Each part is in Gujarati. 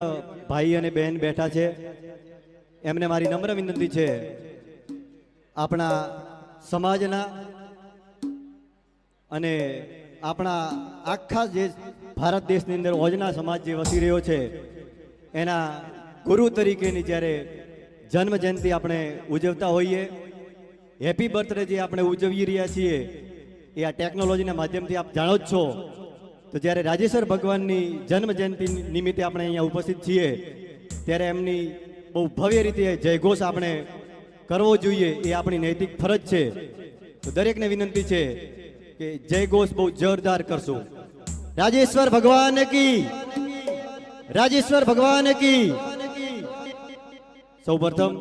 ભાઈ અને બહેન બેઠા છે, એમને મારી નમ્ર વિનંતી છે, આપણા સમાજના અને આપણા આખા જે ભારત દેશની અંદર ઓજના સમાજ જે વસી રહ્યો છે એના ગુરુ તરીકેની જ્યારે જન્મ જયંતિ આપણે ઉજવતા હોઈએ, હેપી બર્થડે જે આપણે ઉજવી રહ્યા છીએ એ આ ટેકનોલોજીના માધ્યમથી આપ જાણો જ છો. તો જ્યારે રાજેશ્વર ભગવાનની જન્મ જયંતિ નિમિત્તે આપણે અહીંયા ઉપસ્થિત છીએ ત્યારે એમની બહુ ભવ્ય રીતે જયઘોષ આપણે કરવો જોઈએ, એ આપણી નૈતિક ફરજ છે. તો દરેકને વિનંતી છે કે જયઘોષ બહુ જોરદાર કરશું. રાજેશ્વર ભગવાન કી, રાજેશ્વર ભગવાન કી. સૌ પ્રથમ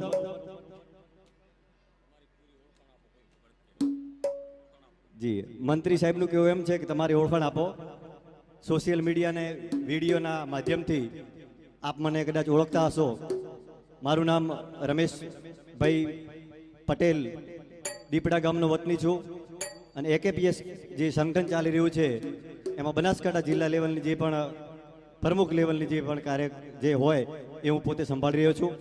જી મંત્રી સાહેબનું કહેવું એમ છે કે તમારી ઓળખાણ આપો. સોશિયલ મીડિયા અને વિડીયોના માધ્યમથી આપ મને કદાચ ઓળખતા હશો. મારું નામ રમેશભાઈ પટેલ, દીપડા ગામનો વતની છું અને એકેપીએસ જે સંગઠન ચાલી રહ્યું છે એમાં બનાસકાંઠા જિલ્લા લેવલની જે પણ પ્રમુખ લેવલની જે પણ કાર્ય જે હોય એ હું પોતે સંભાળી રહ્યો છું.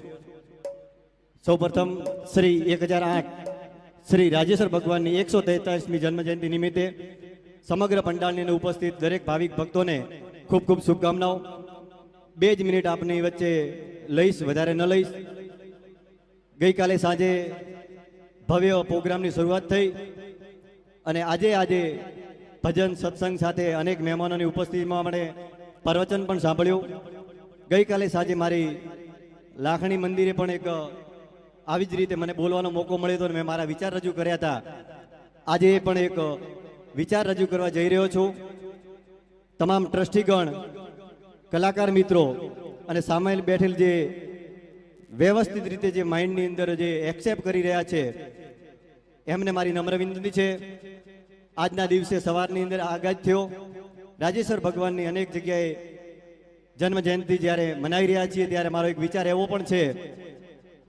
સૌપ્રથમ શ્રી 1008 શ્રી રાજેશ્વર ભગવાનની 143મી જન્મજયંતિ નિમિત્તે સમગ્ર પંડાળની અંદર ઉપસ્થિત દરેક ભાવિક ભક્તોને ખૂબ ખૂબ શુભકામનાઓ. 2 જ મિનિટ આપની વચ્ચે લઈશ, વધારે ન લઈશ. ગઈકાલે સાંજે ભવ્ય પ્રોગ્રામની શરૂઆત થઈ અને આજે ભજન સત્સંગ સાથે અનેક મહેમાનોની ઉપસ્થિતિમાં આપણે પ્રવચન પણ સાંભળ્યું. ગઈકાલે સાંજે મારી લાખણી મંદિરે પણ એક આવી જ રીતે મને બોલવાનો મોકો મળ્યો હતો અને મેં મારા વિચાર રજૂ કર્યા હતા. આજે પણ એક વિચાર રજૂ કરવા જઈ રહ્યો છું. તમામ ટ્રસ્ટીગણ, કલાકાર મિત્રો અને સામેલ બેઠેલ જે વ્યવસ્થિત રીતે જે માઇન્ડની અંદર જે એક્સેપ્ટ કરી રહ્યા છે એમને મારી નમ્ર વિનંતી છે. આજના દિવસે સવારની અંદર આગાજ થયો. રાજેશ્વર ભગવાનની અનેક જગ્યાએ જન્મ જયંતિ જ્યારે મનાવી રહ્યા છીએ ત્યારે મારો એક વિચાર એવો પણ છે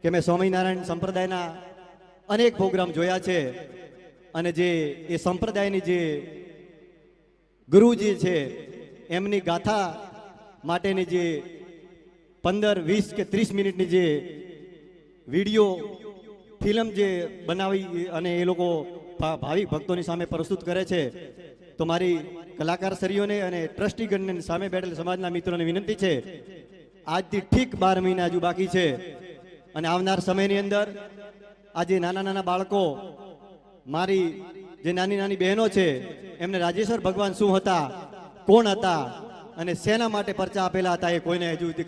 કે મેં સ્વામિનારાયણ સંપ્રદાયના અનેક પ્રોગ્રામ જોયા છે અને જે એ સંપ્રદાયની જે ગુરુજી છે એમની ગાથા માટેની જે 15, 20 કે 30 મિનિટની જે વિડીયો ફિલ્મ જે બનાવી અને એ લોકો ભાવિક ભક્તોની સામે પ્રસ્તુત કરે છે, તો મારી કલાકાર શ્રીઓને અને ટ્રસ્ટીગણને સામે બેઠેલ સમાજના મિત્રોને વિનંતી છે, આજથી ઠીક 12 મહિના હજુ બાકી છે અને આવનાર સમયની અંદર આજે નાના નાના બાળકો, મારી જે નાની નાની બહેનો છે એમને રાજેશ્વર ભગવાન શું હતા, કોણ હતા અને શેના માટે પરચા આપેલા હતા એ કોઈને હજુ સુધી ખબર